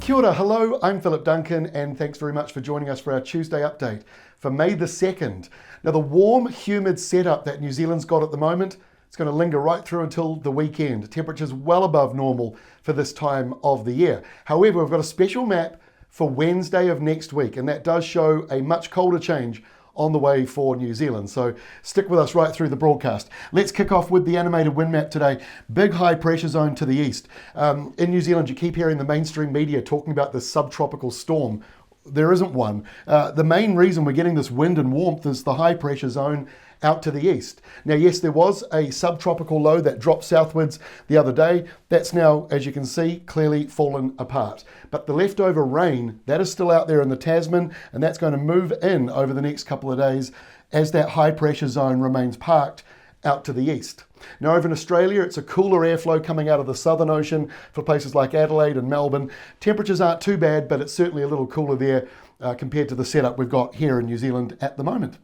Kia ora, hello, I'm Philip Duncan and thanks very much for joining us for our Tuesday update for May the 2nd. Now the warm, humid setup that New Zealand's got at the moment, it's going to linger right through until the weekend. Temperatures well above normal for this time of the year. However, we've got a special map for Wednesday of next week and that does show a much colder change on the way for New Zealand. So stick with us right through the broadcast. Let's kick off with the animated wind map today. Big high pressure zone to the east. In New Zealand, you keep hearing the mainstream media talking about this subtropical storm. There isn't one. The main reason we're getting this wind and warmth is the high pressure zone out to the east. Now, yes, there was a subtropical low that dropped southwards the other day. That's now, as you can see, clearly fallen apart. But the leftover rain, that is still out there in the Tasman, and that's going to move in over the next couple of days as that high pressure zone remains parked out to the east. Now over in Australia, it's a cooler airflow coming out of the Southern Ocean for places like Adelaide and Melbourne. Temperatures aren't too bad, but it's certainly a little cooler there compared to the setup we've got here in New Zealand at the moment.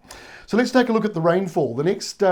So let's take a look at the rainfall. The next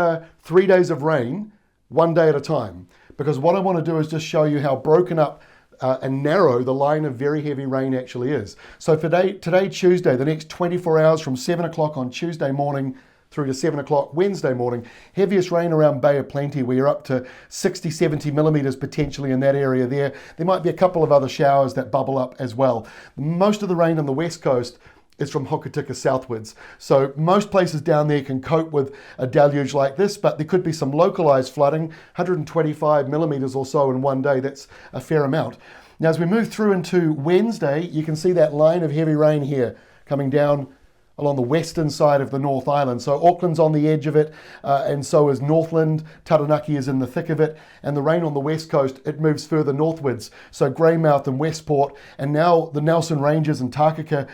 3 days of rain, one day at a time, because what I want to do is just show you how broken up and narrow the line of very heavy rain actually is. So for today, Tuesday, the next 24 hours from 7 o'clock on Tuesday morning through to 7 o'clock Wednesday morning. Heaviest rain around Bay of Plenty. We're up to 60, 70 millimetres potentially in that area there. There might be a couple of other showers that bubble up as well. Most of the rain on the west coast is from Hokitika southwards. So most places down there can cope with a deluge like this, but there could be some localised flooding, 125 millimetres or so in one day. That's a fair amount. Now as we move through into Wednesday, you can see that line of heavy rain here coming down along the western side of the North Island. So Auckland's on the edge of it, and so is Northland. Taranaki is in the thick of it, and the rain on the west coast, it moves further northwards. So Greymouth and Westport, and now the Nelson Ranges and Takaka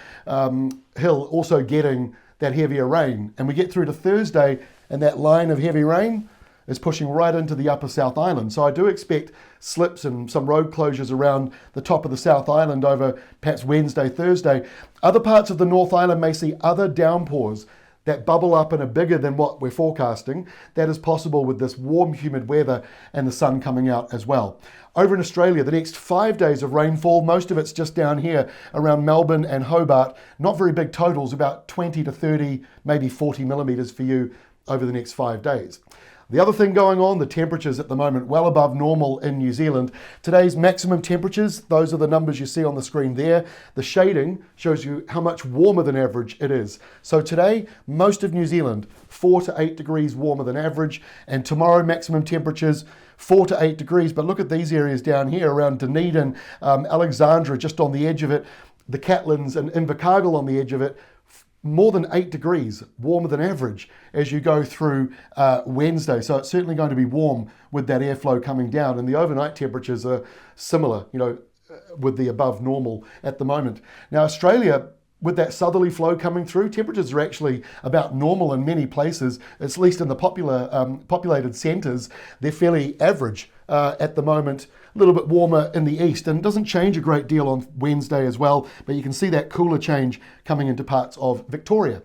Hill also getting that heavier rain. And we get through to Thursday, and that line of heavy rain is pushing right into the upper South Island. So I do expect slips and some road closures around the top of the South Island over perhaps Wednesday, Thursday. Other parts of the North Island may see other downpours that bubble up and are bigger than what we're forecasting. That is possible with this warm, humid weather and the sun coming out as well. Over in Australia, the next 5 days of rainfall, most of it's just down here around Melbourne and Hobart. Not very big totals, about 20 to 30, maybe 40 millimetres for you over the next 5 days. The other thing going on, the temperatures at the moment well above normal in New Zealand. Today's maximum temperatures, those are the numbers you see on the screen there. The shading shows you how much warmer than average it is. So today, most of New Zealand, 4 to 8 degrees warmer than average. And tomorrow, maximum temperatures, 4 to 8 degrees. But look at these areas down here around Dunedin, Alexandra, just on the edge of it, the Catlins and Invercargill on the edge of it. More than 8 degrees warmer than average as you go through Wednesday. So it's certainly going to be warm with that airflow coming down, and the overnight temperatures are similar, with the above normal at the moment. Now Australia, with that southerly flow coming through, temperatures are actually about normal in many places, at least in the populated centres. They're fairly average at the moment. A little bit warmer in the east, and it doesn't change a great deal on Wednesday as well, but you can see that cooler change coming into parts of Victoria.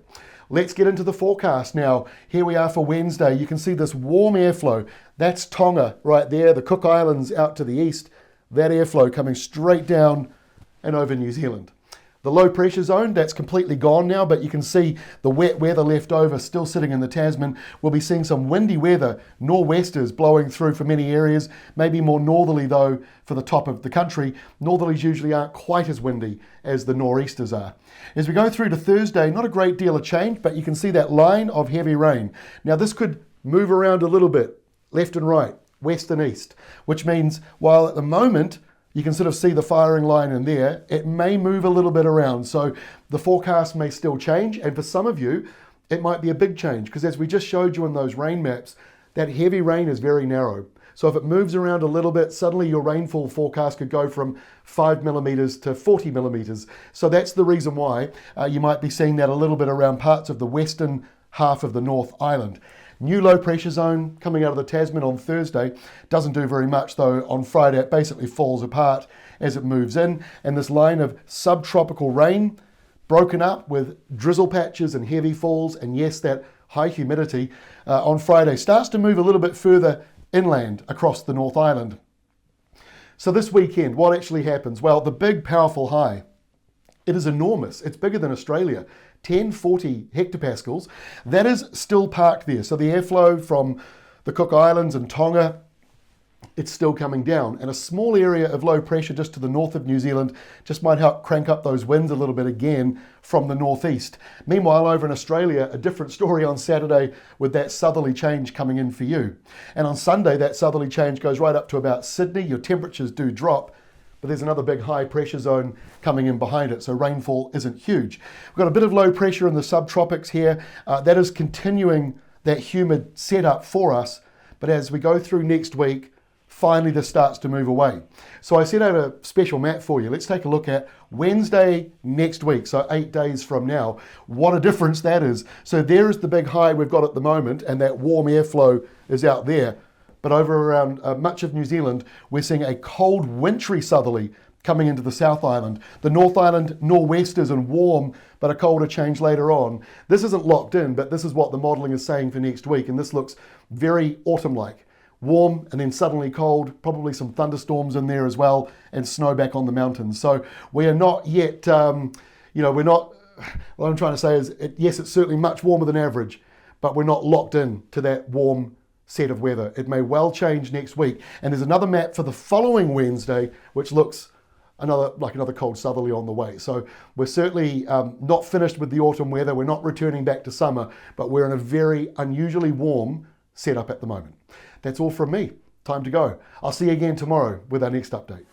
Let's get into the forecast now. Here we are for Wednesday. You can see this warm airflow. That's Tonga right there, the Cook Islands out to the east. That airflow coming straight down and over New Zealand. The low pressure zone, that's completely gone now, but you can see the wet weather left over still sitting in the Tasman. We'll be seeing some windy weather, nor'westers blowing through for many areas, maybe more northerly though for the top of the country. Northerlies usually aren't quite as windy as the nor'easters are. As we go through to Thursday, not a great deal of change, but you can see that line of heavy rain. Now this could move around a little bit, left and right, west and east, which means while at the moment you can sort of see the firing line in there, it may move a little bit around. So the forecast may still change. And for some of you, it might be a big change because as we just showed you in those rain maps, that heavy rain is very narrow. So if it moves around a little bit, suddenly your rainfall forecast could go from 5 millimetres to 40 millimetres. So that's the reason why you might be seeing that a little bit around parts of the western half of the North Island. New low pressure zone coming out of the Tasman on Thursday. Doesn't do very much though. On Friday it basically falls apart as it moves in, and this line of subtropical rain broken up with drizzle patches and heavy falls, and yes, that high humidity on Friday starts to move a little bit further inland across the North Island. So this weekend, what actually happens? Well, the big powerful high, it is enormous. It's bigger than Australia, 1040 hectopascals. That is still parked there. So the airflow from the Cook Islands and Tonga, it's still coming down. And a small area of low pressure just to the north of New Zealand just might help crank up those winds a little bit again from the northeast. Meanwhile, over in Australia, a different story on Saturday with that southerly change coming in for you. And on Sunday, that southerly change goes right up to about Sydney. Your temperatures do drop, but there's another big high pressure zone coming in behind it, so rainfall isn't huge. We've got a bit of low pressure in the subtropics here. That is continuing that humid setup for us, but as we go through next week, finally this starts to move away. So I set out a special map for you. Let's take a look at Wednesday next week, so 8 days from now. What a difference that is. So there is the big high we've got at the moment, and that warm airflow is out there. But over around much of New Zealand, we're seeing a cold, wintry southerly coming into the South Island. The North Island, nor'westers and warm, but a colder change later on. This isn't locked in, but this is what the modelling is saying for next week, and this looks very autumn-like. Warm and then suddenly cold, probably some thunderstorms in there as well, and snow back on the mountains. So we are not yet, we're not, what I'm trying to say is, yes, it's certainly much warmer than average, but we're not locked in to that warm set of weather. It may well change next week. And there's another map for the following Wednesday, which looks another cold southerly on the way. So we're certainly not finished with the autumn weather. We're not returning back to summer, but we're in a very unusually warm setup at the moment. That's all from me. Time to go. I'll see you again tomorrow with our next update.